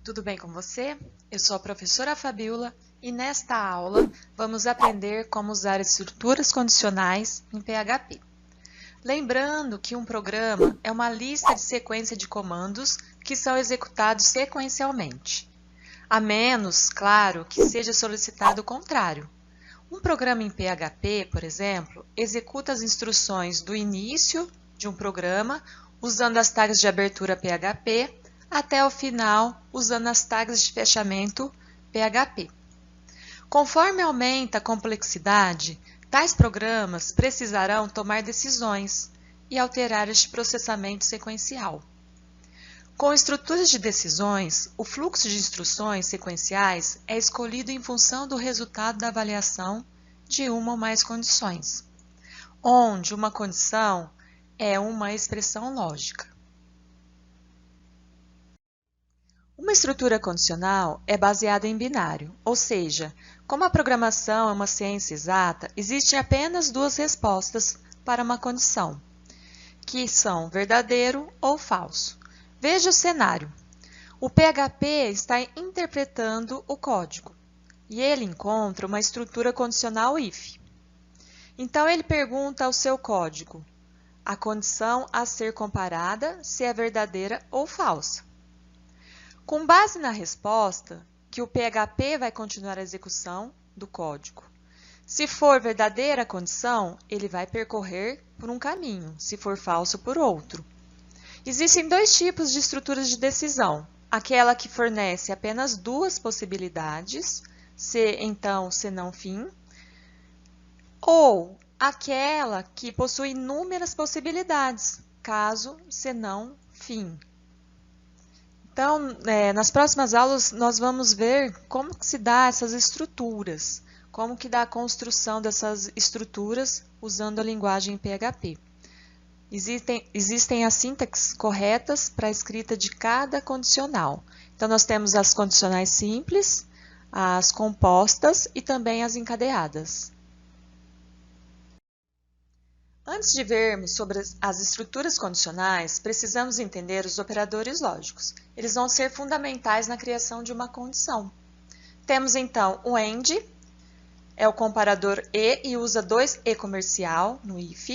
tudo bem com você? Eu sou a professora Fabiola e nesta aula vamos aprender como usar estruturas condicionais em PHP. Lembrando que um programa é uma lista de sequência de comandos que são executados sequencialmente, a menos, claro, que seja solicitado o contrário. Um programa em PHP, por exemplo, executa as instruções do início de um programa usando as tags de abertura PHP até o final usando as tags de fechamento PHP. Conforme aumenta a complexidade, tais programas precisarão tomar decisões e alterar este processamento sequencial. Com estruturas de decisões, o fluxo de instruções sequenciais é escolhido em função do resultado da avaliação de uma ou mais condições, onde uma condição é uma expressão lógica. Uma estrutura condicional é baseada em binário, ou seja, como a programação é uma ciência exata, existem apenas duas respostas para uma condição, que são verdadeiro ou falso. Veja o cenário. O PHP está interpretando o código e ele encontra uma estrutura condicional if. Então, ele pergunta ao seu código a condição a ser comparada se é verdadeira ou falsa. Com base na resposta, que o PHP vai continuar a execução do código. Se for verdadeira a condição, ele vai percorrer por um caminho, se for falso, por outro. Existem dois tipos de estruturas de decisão. Aquela que fornece apenas duas possibilidades, se então, se não, fim, ou aquela que possui inúmeras possibilidades, caso, se não, fim. Então, nas próximas aulas, nós vamos ver como que se dá essas estruturas, como que dá a construção dessas estruturas usando a linguagem PHP. Existem as sintaxes corretas para a escrita de cada condicional. Então, nós temos as condicionais simples, as compostas e também as encadeadas. Antes de vermos sobre as estruturas condicionais, precisamos entender os operadores lógicos. Eles vão ser fundamentais na criação de uma condição. Temos então o AND, é o comparador e usa dois e comercial no if.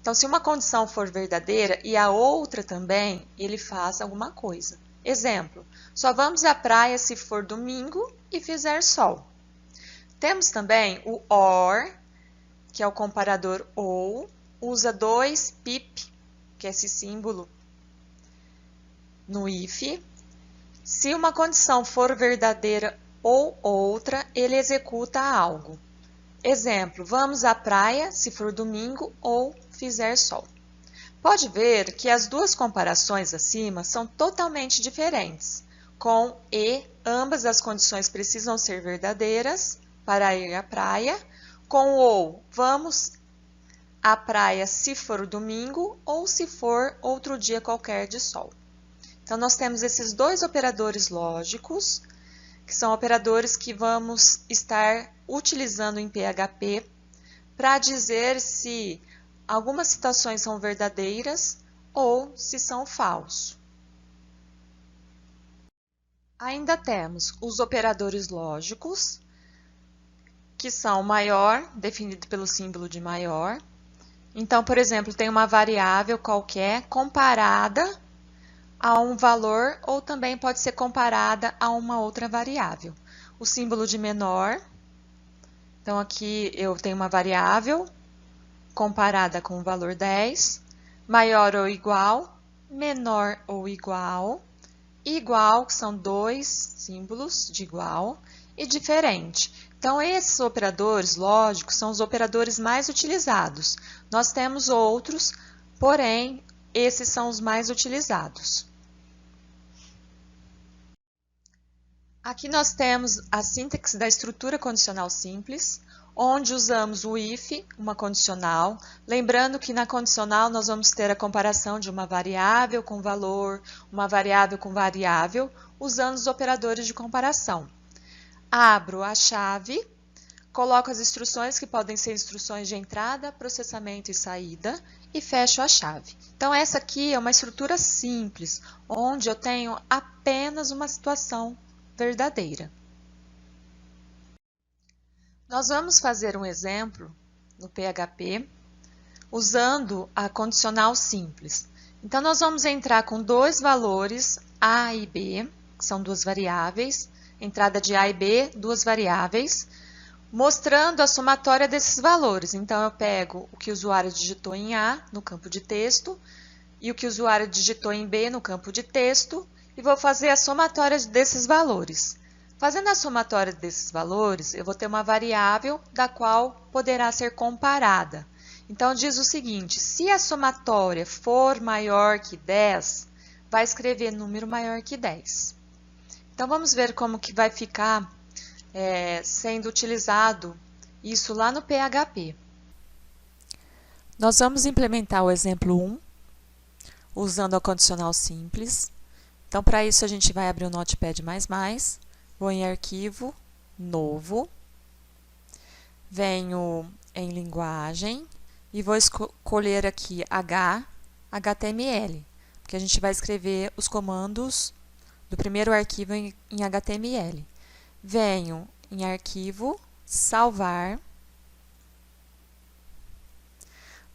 Então, se uma condição for verdadeira e a outra também, ele faz alguma coisa. Exemplo, só vamos à praia se for domingo e fizer sol. Temos também o OR, que é o comparador ou, usa dois pip, que é esse símbolo, no if. Se uma condição for verdadeira ou outra, ele executa algo. Exemplo, vamos à praia se for domingo ou fizer sol. Pode ver que as duas comparações acima são totalmente diferentes. Com e, ambas as condições precisam ser verdadeiras para ir à praia. Com o ou, vamos à praia se for domingo ou se for outro dia qualquer de sol. Então, nós temos esses dois operadores lógicos, que são operadores que vamos estar utilizando em PHP para dizer se algumas situações são verdadeiras ou se são falsos. Ainda temos os operadores lógicos, que são maior, definido pelo símbolo de maior. Então, por exemplo, tem uma variável qualquer comparada a um valor ou também pode ser comparada a uma outra variável. O símbolo de menor, então aqui eu tenho uma variável comparada com o valor 10, maior ou igual, menor ou igual, igual, que são dois símbolos de igual, e diferente. Então, esses operadores lógicos são os operadores mais utilizados. Nós temos outros, porém, esses são os mais utilizados. Aqui nós temos a sintaxe da estrutura condicional simples, onde usamos o if, uma condicional. Lembrando que na condicional nós vamos ter a comparação de uma variável com valor, uma variável com variável, usando os operadores de comparação. Abro a chave, coloco as instruções que podem ser instruções de entrada, processamento e saída e fecho a chave. Então, essa aqui é uma estrutura simples, onde eu tenho apenas uma situação verdadeira. Nós vamos fazer um exemplo no PHP usando a condicional simples. Então, nós vamos entrar com dois valores A e B, que são duas variáveis, entrada de A e B, duas variáveis, mostrando a somatória desses valores. Então, eu pego o que o usuário digitou em A, no campo de texto, e o que o usuário digitou em B, no campo de texto, e vou fazer a somatória desses valores. Fazendo a somatória desses valores, eu vou ter uma variável da qual poderá ser comparada. Então, diz o seguinte: se a somatória for maior que 10, vai escrever número maior que 10. Então, vamos ver como que vai ficar sendo utilizado isso lá no PHP. Nós vamos implementar o exemplo 1, usando a condicional simples. Então, para isso, a gente vai abrir o Notepad++, vou em Arquivo, Novo, venho em Linguagem e vou escolher aqui HTML, porque a gente vai escrever os comandos do primeiro arquivo em HTML. Venho em Arquivo, Salvar,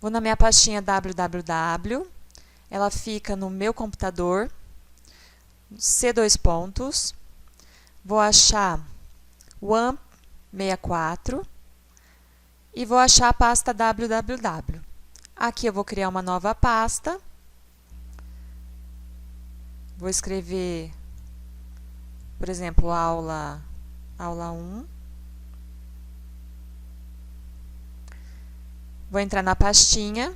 vou na minha pastinha www, ela fica no meu computador, C2 vou achar o AMP64 e vou achar a pasta www. Aqui eu vou criar uma nova pasta, vou escrever, por exemplo, aula 1. Vou entrar na pastinha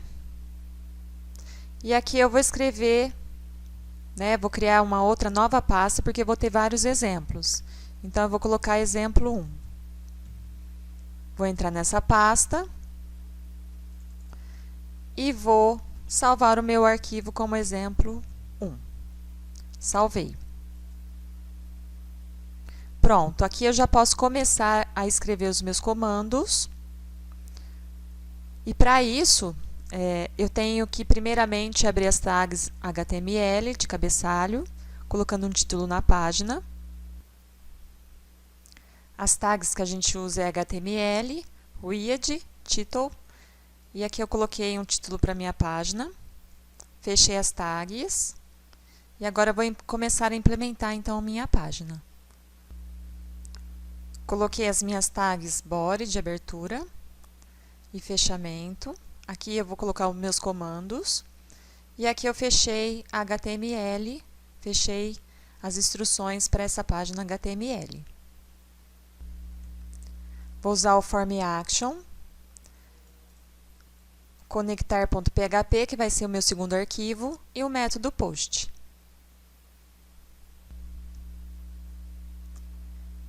e aqui eu vou escrever, vou criar uma outra nova pasta porque eu vou ter vários exemplos. Então, eu vou colocar exemplo 1. Vou entrar nessa pasta e vou salvar o meu arquivo como exemplo 1. Salvei. Pronto, aqui eu já posso começar a escrever os meus comandos. E para isso, eu tenho que primeiramente abrir as tags HTML de cabeçalho, colocando um título na página. As tags que a gente usa é HTML, read, title, e aqui eu coloquei um título para minha página, fechei as tags, e agora eu vou começar a implementar então minha página. Coloquei as minhas tags body de abertura e fechamento. Aqui eu vou colocar os meus comandos. E aqui eu fechei a HTML, fechei as instruções para essa página HTML. Vou usar o form action, conectar.php, que vai ser o meu segundo arquivo, e o método post.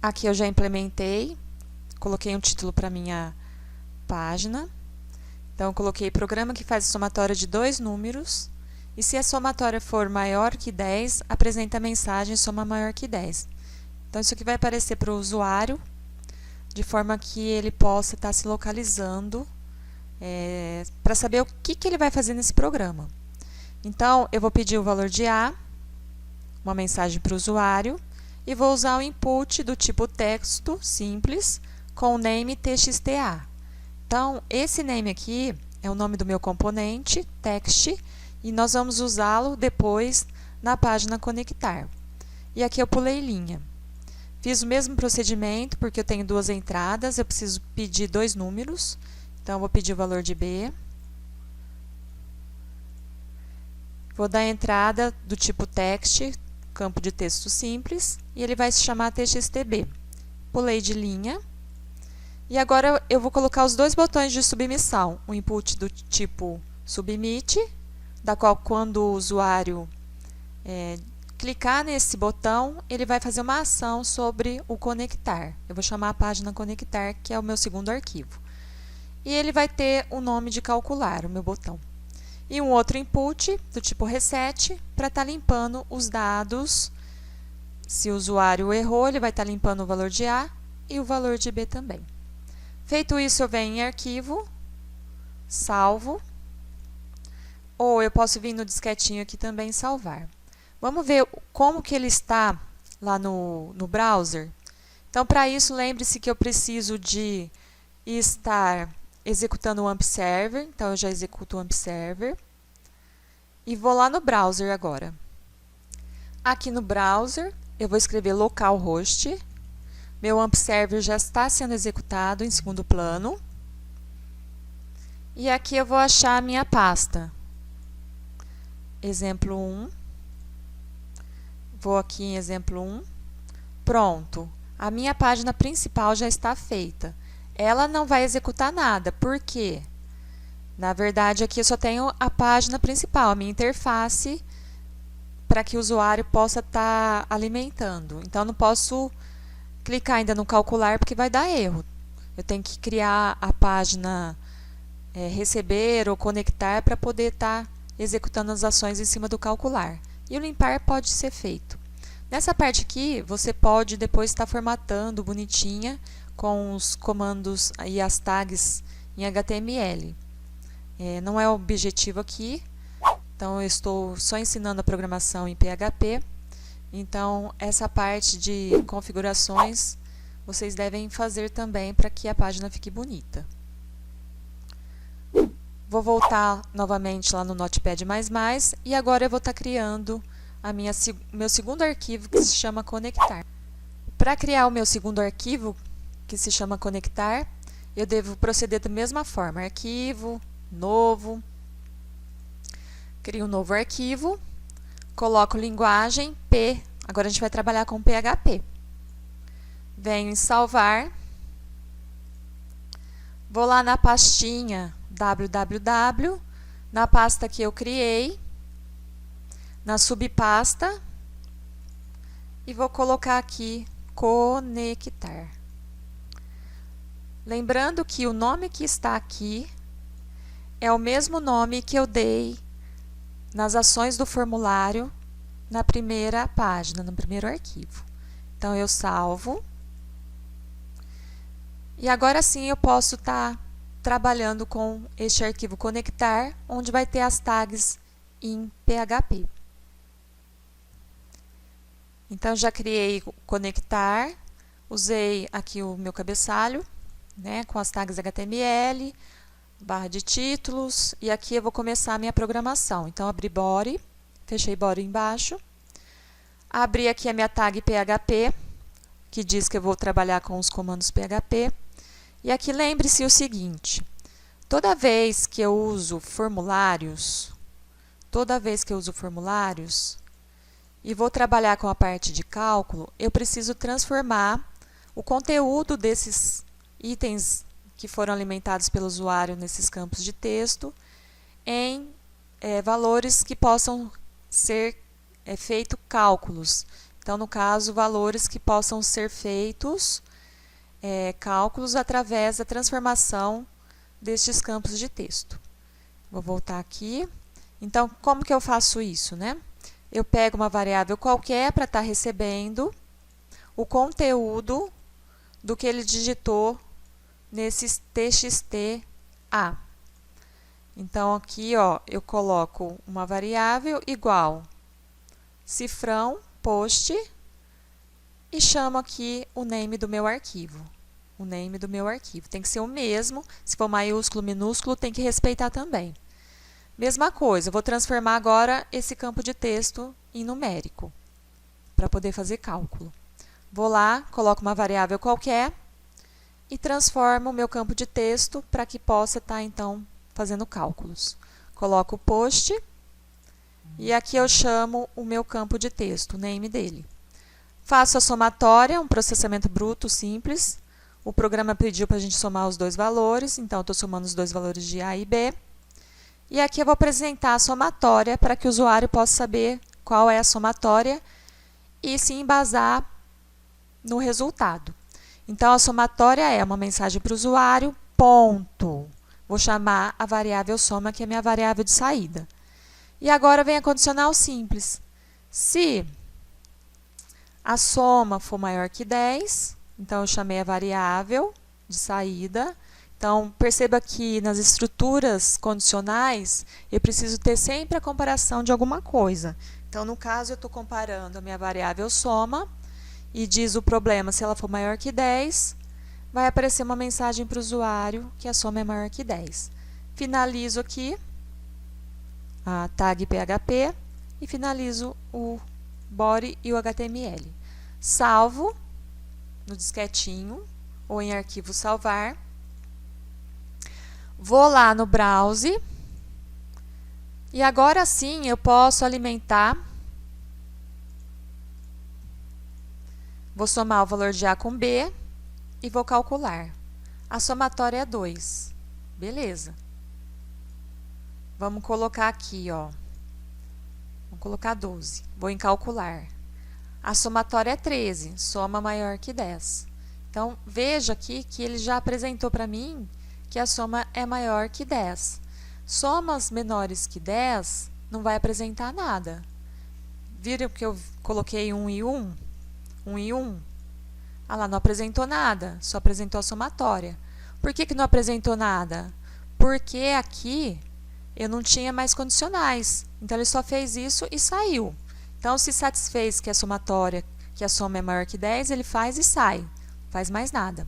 Aqui eu já implementei, coloquei um título para minha página. Então, eu coloquei programa que faz a somatória de dois números, e se a somatória for maior que 10, apresenta a mensagem soma maior que 10. Então, isso aqui vai aparecer para o usuário, de forma que ele possa estar se localizando para saber o que ele vai fazer nesse programa. Então, eu vou pedir o valor de A, uma mensagem para o usuário, e vou usar o input do tipo texto simples com o name txta. Então, esse name aqui é o nome do meu componente, text, e nós vamos usá-lo depois na página conectar. E aqui eu pulei linha. Fiz o mesmo procedimento, porque eu tenho duas entradas, eu preciso pedir dois números. Então, eu vou pedir o valor de B. Vou dar a entrada do tipo text, campo de texto simples, e ele vai se chamar txtb. Pulei de linha. E agora eu vou colocar os dois botões de submissão, o input do tipo submit, da qual quando o usuário clicar nesse botão, ele vai fazer uma ação sobre o conectar. Eu vou chamar a página conectar, que é o meu segundo arquivo. E ele vai ter o nome de calcular, o meu botão. E um outro input do tipo reset, para estar limpando os dados. Se o usuário errou, ele vai estar limpando o valor de A e o valor de B também. Feito isso, eu venho em arquivo, salvo, ou eu posso vir no disquetinho aqui também e salvar. Vamos ver como que ele está lá no browser. Então, para isso, lembre-se que eu preciso de estar executando o AMP Server. Então, eu já executo o AMP Server. E vou lá no browser agora. Aqui no browser, eu vou escrever localhost. Meu AMP Server já está sendo executado em segundo plano. E aqui eu vou achar a minha pasta. Exemplo 1. Vou aqui em exemplo 1. Pronto. A minha página principal já está feita. Ela não vai executar nada. Por quê? Na verdade, aqui eu só tenho a página principal, a minha interface, para que o usuário possa estar alimentando. Então, eu não posso clicar ainda no calcular, porque vai dar erro. Eu tenho que criar a página receber ou conectar para poder estar executando as ações em cima do calcular. E o limpar pode ser feito. Nessa parte aqui, você pode depois estar formatando bonitinha com os comandos e as tags em HTML. Não é o objetivo aqui, então eu estou só ensinando a programação em PHP. Então, essa parte de configurações vocês devem fazer também para que a página fique bonita. Vou voltar novamente lá no Notepad++, e agora eu vou estar criando meu segundo arquivo, que se chama conectar. Para criar o meu segundo arquivo, que se chama conectar, eu devo proceder da mesma forma. Arquivo, novo, crio um novo arquivo, coloco linguagem P, agora a gente vai trabalhar com PHP. Venho em salvar, vou lá na pastinha www, na pasta que eu criei, na subpasta, e vou colocar aqui conectar. Lembrando que o nome que está aqui é o mesmo nome que eu dei nas ações do formulário na primeira página, no primeiro arquivo. Então, eu salvo. E agora sim eu posso estar trabalhando com este arquivo conectar, onde vai ter as tags em PHP. Então, já criei o conectar, usei aqui o meu cabeçalho, né, com as tags HTML, barra de títulos, e aqui eu vou começar a minha programação. Então, abri body, fechei body embaixo, abri aqui a minha tag PHP, que diz que eu vou trabalhar com os comandos PHP, e aqui lembre-se o seguinte, toda vez que eu uso formulários, e vou trabalhar com a parte de cálculo, eu preciso transformar o conteúdo desses itens que foram alimentados pelo usuário nesses campos de texto em valores que possam ser feito cálculos. Então, no caso, valores que possam ser feitos cálculos através da transformação destes campos de texto. Vou voltar aqui. Então, como que eu faço isso, né? Eu pego uma variável qualquer para estar recebendo o conteúdo do que ele digitou nesse txt_a. Então, aqui, ó, eu coloco uma variável igual cifrão post e chamo aqui o name do meu arquivo. O name do meu arquivo. Tem que ser o mesmo. Se for maiúsculo, minúsculo, tem que respeitar também. Mesma coisa, eu vou transformar agora esse campo de texto em numérico, para poder fazer cálculo. Vou lá, coloco uma variável qualquer e transformo o meu campo de texto para que possa estar, então, fazendo cálculos. Coloco o post e aqui eu chamo o meu campo de texto, o name dele. Faço a somatória, um processamento bruto simples. O programa pediu para a gente somar os dois valores, então, estou somando os dois valores de A e B. E aqui eu vou apresentar a somatória para que o usuário possa saber qual é a somatória e se embasar no resultado. Então, a somatória é uma mensagem para o usuário, ponto. Vou chamar a variável soma, que é a minha variável de saída. E agora vem a condicional simples. Se a soma for maior que 10, então eu chamei a variável de saída. Então, perceba que nas estruturas condicionais, eu preciso ter sempre a comparação de alguma coisa. Então, no caso, eu estou comparando a minha variável soma, e diz o problema, se ela for maior que 10, vai aparecer uma mensagem para o usuário que a soma é maior que 10. Finalizo aqui a tag PHP e finalizo o body e o HTML. Salvo no disquetinho ou em arquivo salvar. Vou lá no browse e agora sim eu posso alimentar. Vou somar o valor de A com B e vou calcular. A somatória é 2. Beleza. Vamos colocar aqui, ó. Vamos colocar 12. Vou em calcular. A somatória é 13, soma maior que 10. Então, veja aqui que ele já apresentou para mim que a soma é maior que 10. Somas menores que 10 não vai apresentar nada. Viram que eu coloquei 1 e 1? 1 e 1? Ah lá, não apresentou nada, só apresentou a somatória. Por que não apresentou nada? Porque aqui eu não tinha mais condicionais. Então, ele só fez isso e saiu. Então, se satisfez que a somatória, que a soma é maior que 10, ele faz e sai. Não faz mais nada.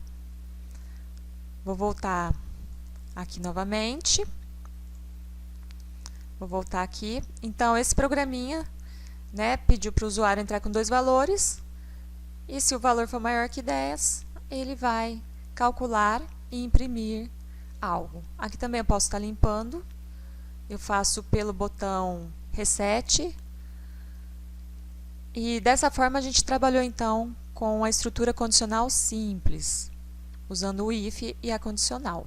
Vou voltar aqui novamente. Vou voltar aqui. Então, esse programinha, né, pediu para o usuário entrar com 2 valores. E se o valor for maior que 10, ele vai calcular e imprimir algo. Aqui também eu posso estar limpando. Eu faço pelo botão Reset. E dessa forma a gente trabalhou então com a estrutura condicional simples, usando o if e a condicional.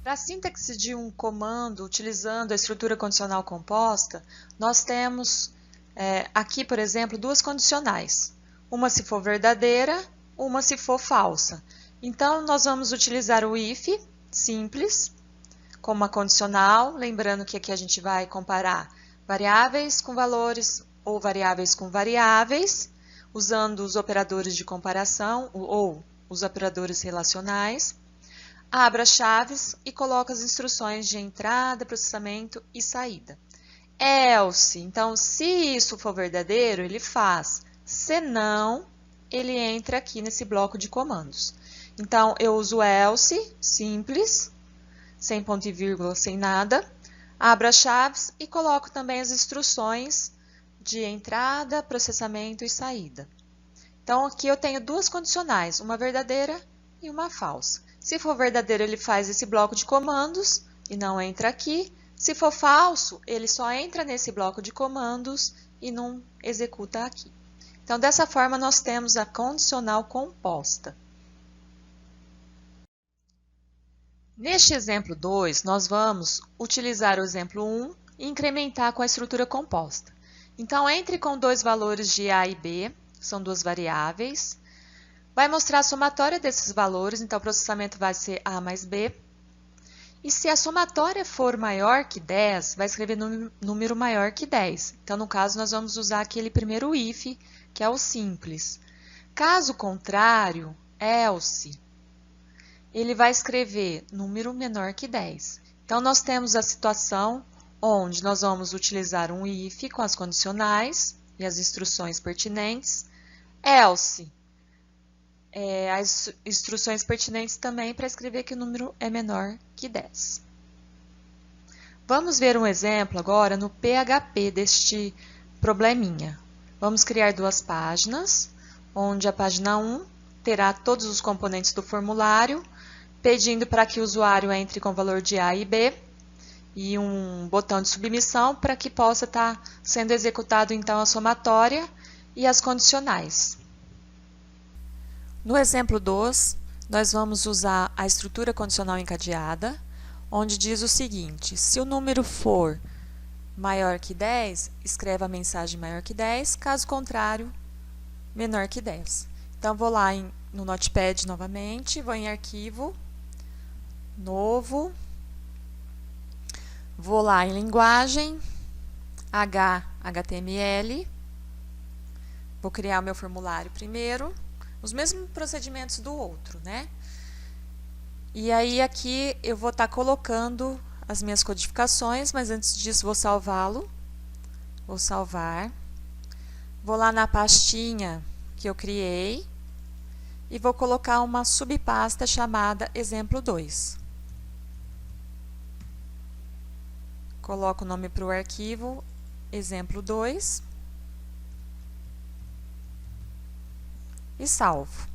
Para a síntese de um comando utilizando a estrutura condicional composta, nós temos aqui, por exemplo, 2 condicionais. Uma se for verdadeira, uma se for falsa. Então, nós vamos utilizar o if simples como uma condicional, lembrando que aqui a gente vai comparar variáveis com valores ou variáveis com variáveis, usando os operadores de comparação ou os operadores relacionais. Abra chaves e coloca as instruções de entrada, processamento e saída. Else, então, se isso for verdadeiro, ele faz. Se não, ele entra aqui nesse bloco de comandos. Então, eu uso else, simples, sem ponto e vírgula, sem nada. Abro as chaves e coloco também as instruções de entrada, processamento e saída. Então, aqui eu tenho 2 condicionais, uma verdadeira e uma falsa. Se for verdadeiro, ele faz esse bloco de comandos e não entra aqui. Se for falso, ele só entra nesse bloco de comandos e não executa aqui. Então, dessa forma, nós temos a condicional composta. Neste exemplo 2, nós vamos utilizar o exemplo 1 e incrementar com a estrutura composta. Então, entre com 2 valores de A e B, são 2 variáveis. Vai mostrar a somatória desses valores, então o processamento vai ser A mais B. E se a somatória for maior que 10, vai escrever número maior que 10. Então, no caso, nós vamos usar aquele primeiro if, que é o simples. Caso contrário, else, ele vai escrever número menor que 10. Então, nós temos a situação onde nós vamos utilizar um if com as condicionais e as instruções pertinentes. Else, as instruções pertinentes também para escrever que o número é menor que 10. Vamos ver um exemplo agora no PHP deste probleminha. Vamos criar 2 páginas, onde a página 1 terá todos os componentes do formulário, pedindo para que o usuário entre com o valor de A e B, e um botão de submissão para que possa estar sendo executado então a somatória e as condicionais. No exemplo 2, nós vamos usar a estrutura condicional encadeada, onde diz o seguinte: se o número for maior que 10, escreve a mensagem maior que 10, caso contrário, menor que 10. Então, vou lá no Notepad novamente, vou em arquivo, novo, vou lá em linguagem, HTML, vou criar o meu formulário primeiro, os mesmos procedimentos do outro, né? E aí aqui eu vou estar colocando as minhas codificações, mas antes disso vou salvá-lo. Vou salvar. Vou lá na pastinha que eu criei e vou colocar uma subpasta chamada exemplo 2. Coloco o nome para o arquivo exemplo 2 e salvo.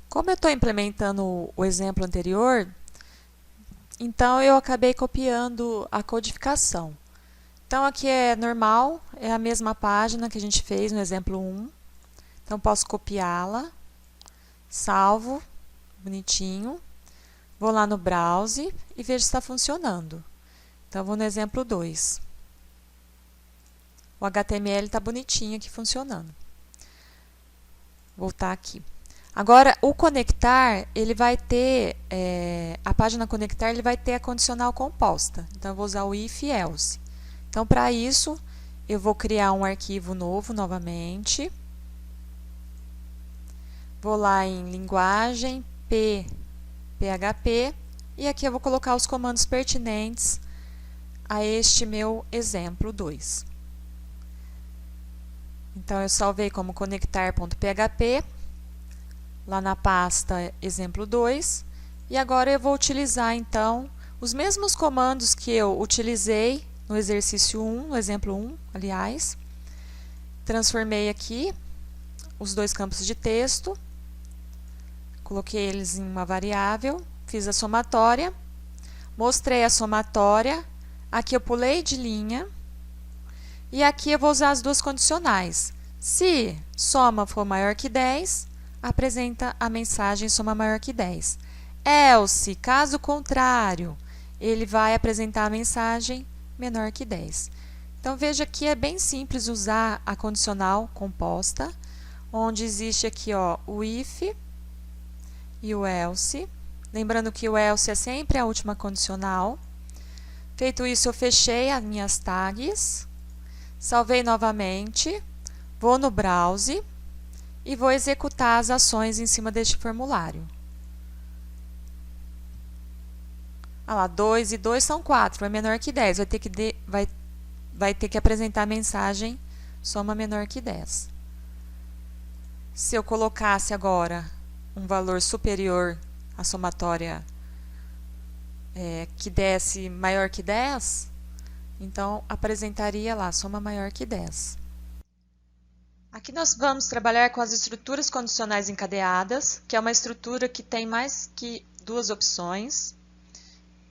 Como eu estou implementando o exemplo anterior, então eu acabei copiando a codificação. Então aqui é normal, é a mesma página que a gente fez no exemplo 1. Então posso copiá-la, salvo, bonitinho. Vou lá no browse e vejo se está funcionando. Então vou no exemplo 2. O HTML está bonitinho aqui funcionando. Voltar aqui. Agora, o conectar, ele vai ter, a página conectar, ele vai ter a condicional composta. Então, eu vou usar o if e else. Então, para isso, eu vou criar um arquivo novo novamente. Vou lá em linguagem, PHP, e aqui eu vou colocar os comandos pertinentes a este meu exemplo 2. Então, eu salvei como conectar.php. Lá na pasta exemplo 2, e agora eu vou utilizar então os mesmos comandos que eu utilizei no exercício 1, no exemplo 1, aliás. Transformei aqui os dois campos de texto, coloquei eles em uma variável, fiz a somatória, mostrei a somatória, aqui eu pulei de linha, e aqui eu vou usar as duas condicionais. Se soma for maior que 10, apresenta a mensagem soma maior que 10. Else, caso contrário, ele vai apresentar a mensagem menor que 10. Então, veja que é bem simples usar a condicional composta, onde existe aqui o if e o else. Lembrando que o else é sempre a última condicional. Feito isso, eu fechei as minhas tags, salvei novamente, vou no browse e vou executar as ações em cima deste formulário. Olha lá, 2 e 2 são 4, é menor que 10. Vai ter que apresentar a mensagem soma menor que 10. Se eu colocasse agora um valor superior à somatória que desse maior que 10, então apresentaria lá soma maior que 10. Aqui nós vamos trabalhar com as estruturas condicionais encadeadas, que é uma estrutura que tem mais que duas opções.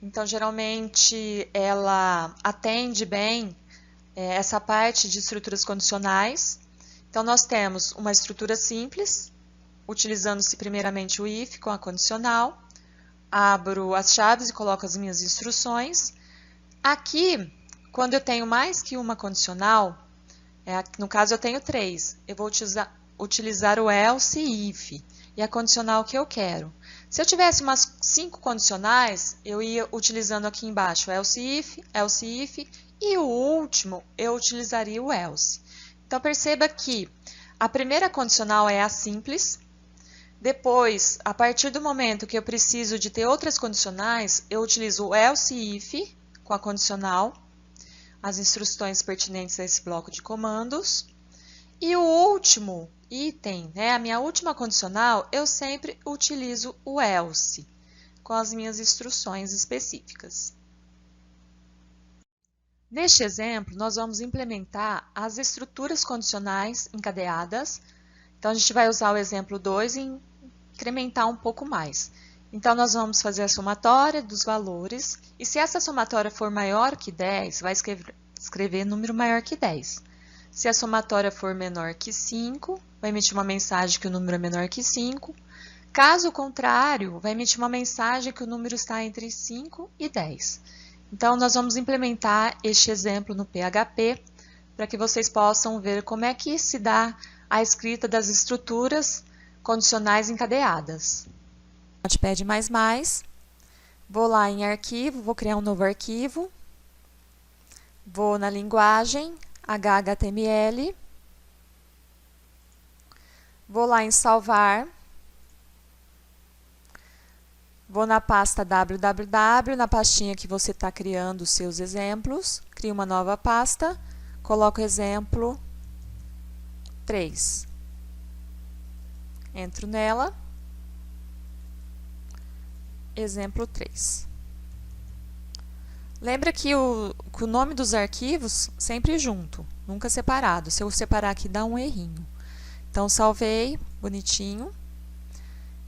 Então, geralmente, ela atende bem essa parte de estruturas condicionais. Então, nós temos uma estrutura simples, utilizando-se primeiramente o if com a condicional. Abro as chaves e coloco as minhas instruções. Aqui, quando eu tenho mais que uma condicional, no caso eu tenho 3, eu vou utilizar o else e if, e a condicional que eu quero. Se eu tivesse umas 5 condicionais, eu ia utilizando aqui embaixo else if, e o último eu utilizaria o else. Então perceba que a primeira condicional é a simples, depois, a partir do momento que eu preciso de ter outras condicionais, eu utilizo o else if com a condicional, as instruções pertinentes a esse bloco de comandos. E o último item, a minha última condicional, eu sempre utilizo o else, com as minhas instruções específicas. Neste exemplo, nós vamos implementar as estruturas condicionais encadeadas. Então, a gente vai usar o exemplo 2 e incrementar um pouco mais. Então, nós vamos fazer a somatória dos valores, e se essa somatória for maior que 10, vai escrever número maior que 10. Se a somatória for menor que 5, vai emitir uma mensagem que o número é menor que 5. Caso contrário, vai emitir uma mensagem que o número está entre 5 e 10. Então, nós vamos implementar este exemplo no PHP, para que vocês possam ver como é que se dá a escrita das estruturas condicionais encadeadas. Notepad++, vou lá em arquivo, vou criar um novo arquivo, vou na linguagem, HTML, Vou lá em salvar. Vou na pasta www, na pastinha que você está criando os seus exemplos. Crio uma nova pasta. Coloco exemplo 3. Entro nela. Exemplo 3. Lembra que o nome dos arquivos sempre junto, nunca separado. Se eu separar aqui, dá um errinho. Então, salvei, bonitinho.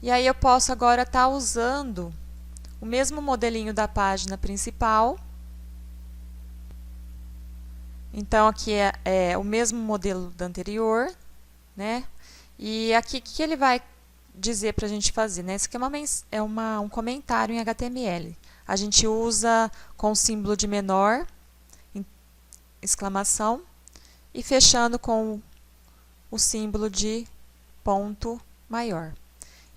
E aí, eu posso agora estar usando o mesmo modelinho da página principal. Então, aqui é o mesmo modelo da anterior, né? E aqui, o que ele vai dizer para a gente fazer, né? Isso aqui um comentário em HTML. A gente usa com o símbolo de menor, exclamação, e fechando com o símbolo de ponto maior.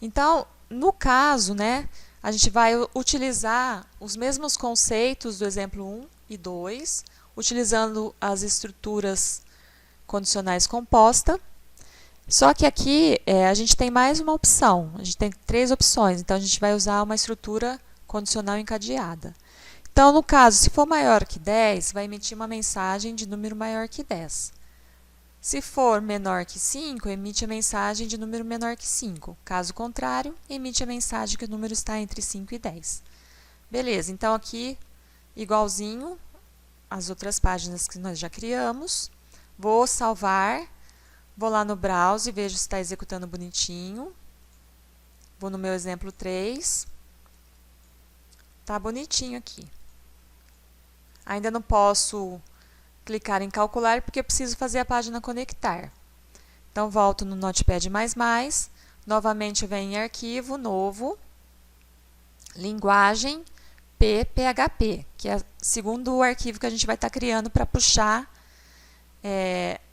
Então, no caso, né, a gente vai utilizar os mesmos conceitos do exemplo 1 e 2, utilizando as estruturas condicionais compostas. Só que aqui a gente tem mais uma opção, a gente tem 3 opções, então a gente vai usar uma estrutura condicional encadeada. Então, no caso, se for maior que 10, vai emitir uma mensagem de número maior que 10. Se for menor que 5, emite a mensagem de número menor que 5. Caso contrário, emite a mensagem que o número está entre 5 e 10. Beleza, então aqui, igualzinho às outras páginas que nós já criamos. Vou salvar, vou lá no browser, vejo se está executando bonitinho. Vou no meu exemplo 3. Tá bonitinho aqui. Ainda não posso clicar em calcular porque eu preciso fazer a página conectar. Então, volto no Notepad++, novamente eu venho em arquivo, novo, linguagem PHP, que é o segundo arquivo que a gente vai estar criando para puxar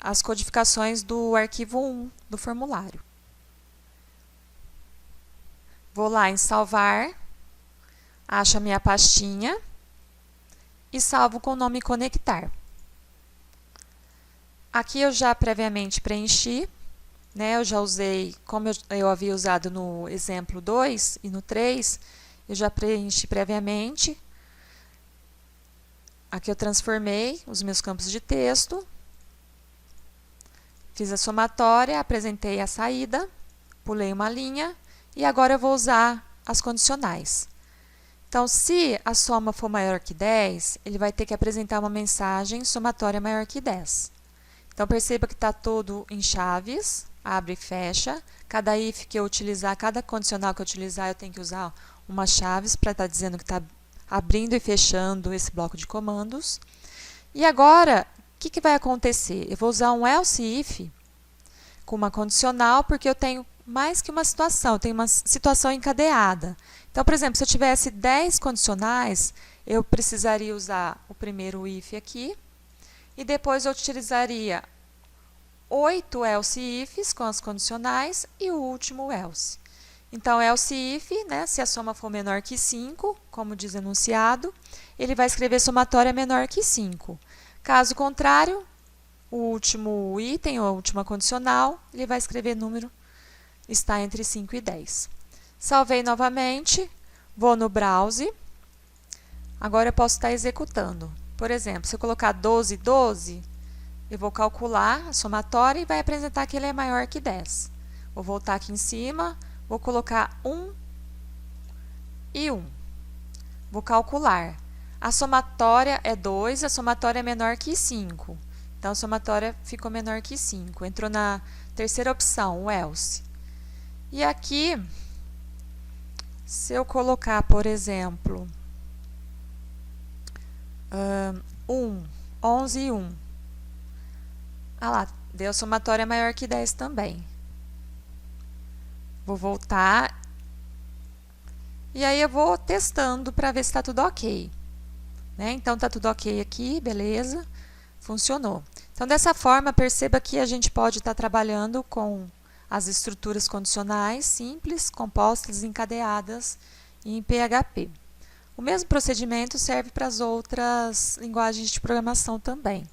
as codificações do arquivo 1 do formulário. Vou lá em salvar, acho a minha pastinha e salvo com o nome conectar. Aqui eu já previamente preenchi, né? Eu já usei, como eu havia usado no exemplo 2 e no 3, eu já preenchi previamente. Aqui eu transformei os meus campos de texto, fiz a somatória, apresentei a saída, pulei uma linha e agora eu vou usar as condicionais. Então, se a soma for maior que 10, ele vai ter que apresentar uma mensagem somatória maior que 10. Então, perceba que está todo em chaves, abre e fecha. Cada if que eu utilizar, cada condicional que eu utilizar, eu tenho que usar uma chaves para estar dizendo que está abrindo e fechando esse bloco de comandos. E agora, o que vai acontecer? Eu vou usar um else if com uma condicional, porque eu tenho mais que uma situação, eu tenho uma situação encadeada. Então, por exemplo, se eu tivesse 10 condicionais, eu precisaria usar o primeiro if aqui, e depois eu utilizaria 8 else ifs com as condicionais e o último else. Então, else if, né, se a soma for menor que 5, como diz enunciado, ele vai escrever somatória menor que 5. Caso contrário, o último item, ou a última condicional, ele vai escrever número está entre 5 e 10. Salvei novamente, vou no browser. Agora eu posso estar executando. Por exemplo, se eu colocar 12, 12, eu vou calcular a somatória e vai apresentar que ele é maior que 10. Vou voltar aqui em cima, vou colocar 1 e 1. Vou calcular. A somatória é 2, a somatória é menor que 5. Então, a somatória ficou menor que 5. Entrou na terceira opção, o else. E aqui, se eu colocar, por exemplo, 11 e 1. Ah lá, deu somatória maior que 10 também. Vou voltar. E aí eu vou testando para ver se está tudo ok. Né? Então, está tudo ok aqui, beleza. Funcionou. Então, dessa forma, perceba que a gente pode estar trabalhando com as estruturas condicionais simples, compostas, encadeadas em PHP. O mesmo procedimento serve para as outras linguagens de programação também.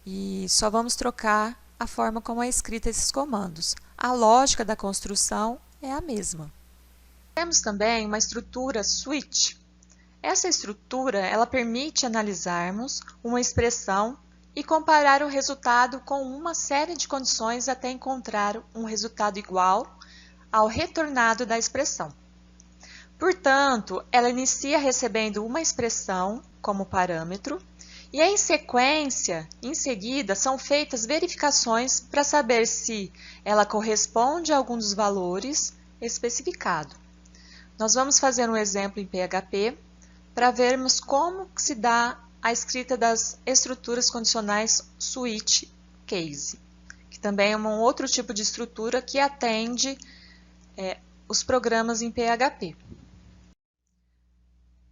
E só vamos trocar a forma como é escrita esses comandos. a lógica da construção é a mesma. Temos também uma estrutura switch. Essa estrutura ela permite analisarmos uma expressão e comparar o resultado com uma série de condições até encontrar um resultado igual ao retornado da expressão. Portanto, ela inicia recebendo uma expressão como parâmetro e em sequência, em seguida, são feitas verificações para saber se ela corresponde a algum dos valores especificados. Nós vamos fazer um exemplo em PHP para vermos como se dá a escrita das estruturas condicionais switch case, que também é um outro tipo de estrutura que atende os programas em PHP.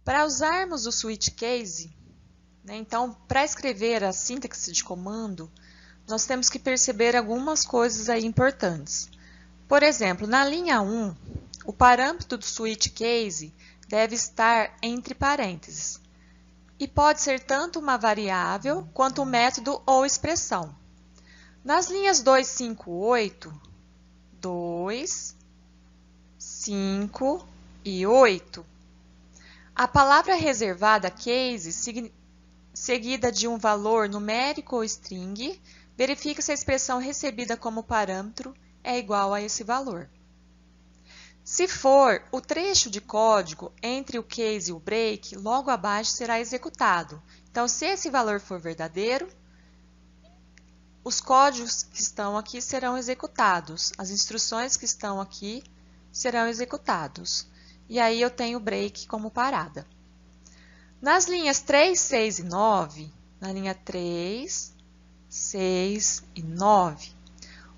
Para usarmos o switch case, então, para escrever a sintaxe de comando, nós temos que perceber algumas coisas aí importantes. Por exemplo, na linha 1, o parâmetro do switch case deve estar entre parênteses e pode ser tanto uma variável quanto um método ou expressão. Nas linhas 2, 5, 8, 2, 5 e 8, a palavra reservada case, seguida de um valor numérico ou string, verifica se a expressão recebida como parâmetro é igual a esse valor. Se for, o trecho de código entre o case e o break, logo abaixo será executado. Então, se esse valor for verdadeiro, os códigos que estão aqui serão executados, as instruções que estão aqui serão executados. E aí eu tenho o break como parada. Nas linhas 3, 6 e 9, na linha 3, 6 e 9,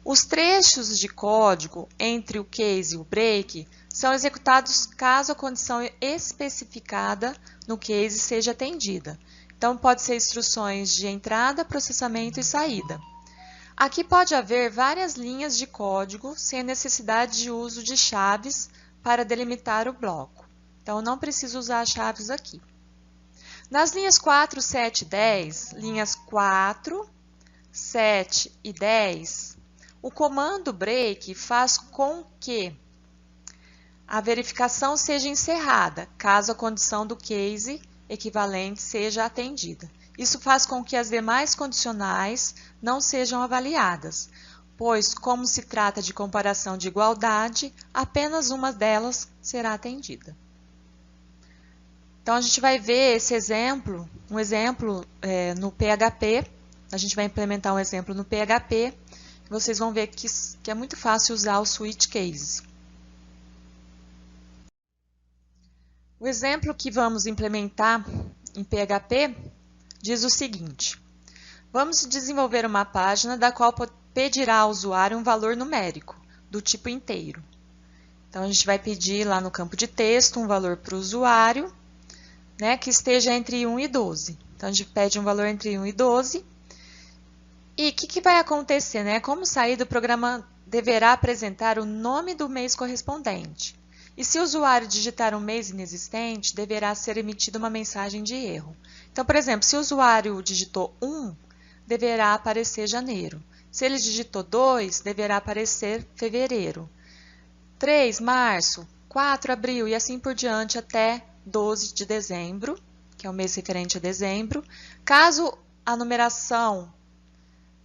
os trechos de código entre o case e o break são executados caso a condição especificada no case seja atendida. Então, pode ser instruções de entrada, processamento e saída. Aqui pode haver várias linhas de código sem necessidade de uso de chaves para delimitar o bloco. Então, eu não preciso usar chaves aqui. Nas linhas 4, 7 e 10, linhas 4, 7 e 10, o comando break faz com que a verificação seja encerrada, caso a condição do case equivalente seja atendida. Isso faz com que as demais condicionais não sejam avaliadas, pois, como se trata de comparação de igualdade, apenas uma delas será atendida. Então, a gente vai ver esse exemplo, um exemplo no PHP. A gente vai implementar um exemplo no PHP. Vocês vão ver que é muito fácil usar o switch case. O exemplo que vamos implementar em PHP diz o seguinte: vamos desenvolver uma página da qual pedirá ao usuário um valor numérico, do tipo inteiro. Então, a gente vai pedir lá no campo de texto um valor para o usuário, que esteja entre 1 e 12. Então, a gente pede um valor entre 1 e 12. E o que vai acontecer? Como saída, o programa deverá apresentar o nome do mês correspondente. E se o usuário digitar um mês inexistente, deverá ser emitida uma mensagem de erro. Então, por exemplo, se o usuário digitou 1, deverá aparecer janeiro. Se ele digitou 2, deverá aparecer fevereiro. 3, março, 4, abril e assim por diante até 12 de dezembro, que é o mês referente a dezembro. Caso a numeração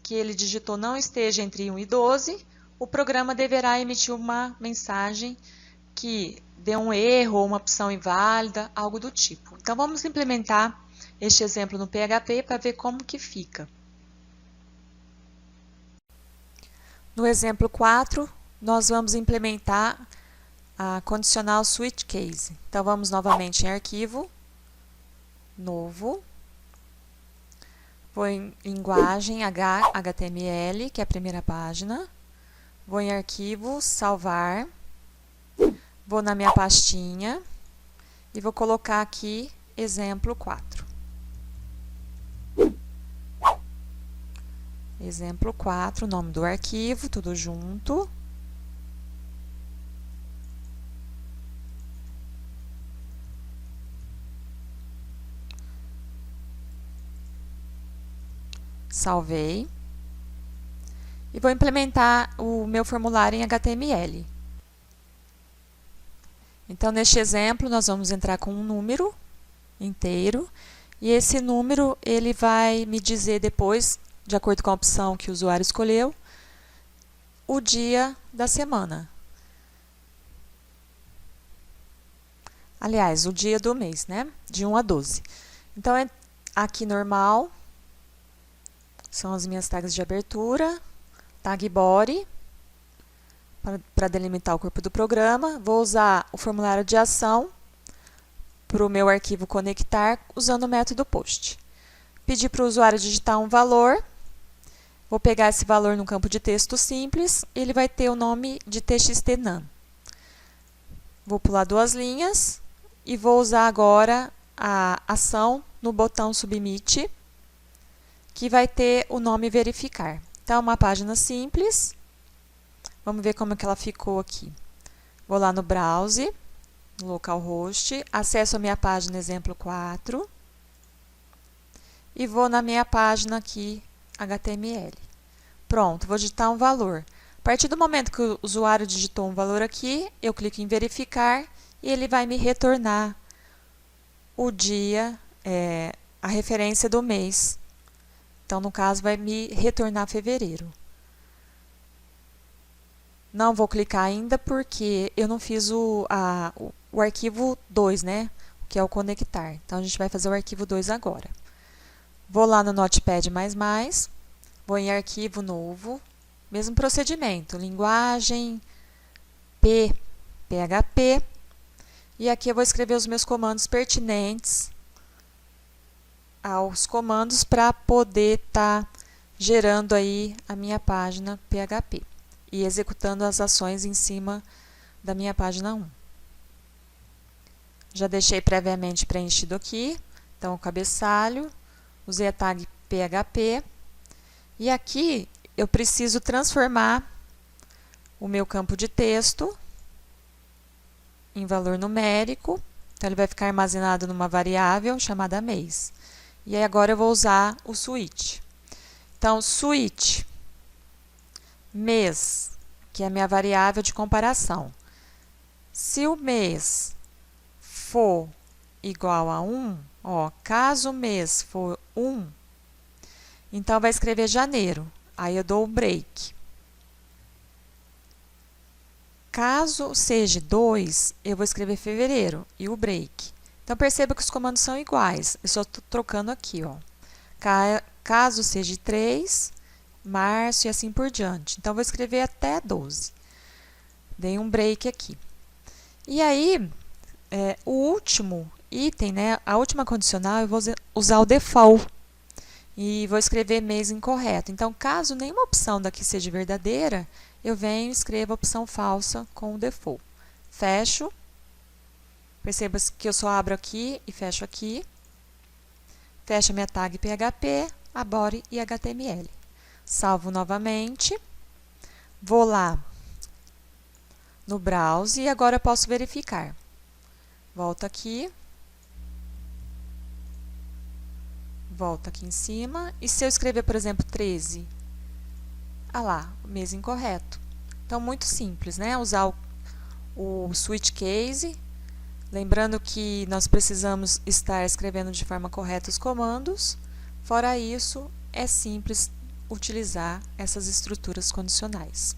que ele digitou não esteja entre 1 e 12, o programa deverá emitir uma mensagem que dê um erro ou uma opção inválida, algo do tipo. Então, vamos implementar este exemplo no PHP para ver como que fica. No exemplo 4, nós vamos implementar a condicional switch case. Então, vamos novamente em arquivo, novo, vou em linguagem HTML, que é a primeira página, vou em arquivo, salvar, vou na minha pastinha e vou colocar aqui exemplo 4. Exemplo 4, nome do arquivo, tudo junto. Salvei. e vou implementar o meu formulário em HTML. Então, neste exemplo, nós vamos entrar com um número inteiro, e esse número ele vai me dizer depois, de acordo com a opção que o usuário escolheu, o dia da semana. Aliás, o dia do mês, né? De 1 a 12. Então, aqui normal, são as minhas tags de abertura, tag body, para delimitar o corpo do programa. Vou usar o formulário de ação para o meu arquivo conectar, usando o método post. Pedir para o usuário digitar um valor. Vou pegar esse valor no campo de texto simples, ele vai ter o nome de txt_num. Vou pular 2 linhas e vou usar agora a ação no botão submit, que vai ter o nome verificar. Então, uma página simples. Vamos ver como é que ela ficou aqui. Vou lá no browse, no localhost, acesso a minha página exemplo 4 e vou na minha página aqui, HTML. Pronto, vou digitar um valor. A partir do momento que o usuário digitou um valor aqui, eu clico em verificar e ele vai me retornar o dia, a referência do mês. Então, no caso, vai me retornar fevereiro. Não vou clicar ainda porque eu não fiz o arquivo 2, né? Que é o conectar. Então, a gente vai fazer o arquivo 2 agora. Vou lá no Notepad++, vou em arquivo novo, mesmo procedimento, linguagem, PHP, e aqui eu vou escrever os meus comandos pertinentes aos comandos para poder estar gerando aí a minha página PHP e executando as ações em cima da minha página 1. Já deixei previamente preenchido aqui, então o cabeçalho, usei a tag PHP, e aqui eu preciso transformar o meu campo de texto em valor numérico, então ele vai ficar armazenado numa variável chamada mês. E aí agora eu vou usar o switch. Então, switch mês, que é a minha variável de comparação. Se o mês for igual a 1, caso o mês for 1, então vai escrever janeiro. Aí eu dou o break. Caso seja 2, eu vou escrever fevereiro e o break. Então, perceba que os comandos são iguais. Eu só estou trocando aqui, Caso seja 3, março e assim por diante. Então, vou escrever até 12. Dei um break aqui. E aí, o último item, né, a última condicional, eu vou usar o default. E vou escrever mês incorreto. Então, caso nenhuma opção daqui seja verdadeira, eu venho e escrevo a opção falsa com o default. Fecho. Perceba que eu só abro aqui e fecho aqui. Fecho a minha tag PHP, a body e HTML. Salvo novamente. Vou lá no browse e agora eu posso verificar. Volto aqui. Volto aqui em cima. E se eu escrever, por exemplo, 13? Ah lá, o mês incorreto. Então, muito simples, né? Usar o switch case. Lembrando que nós precisamos estar escrevendo de forma correta os comandos. Fora isso, é simples utilizar essas estruturas condicionais.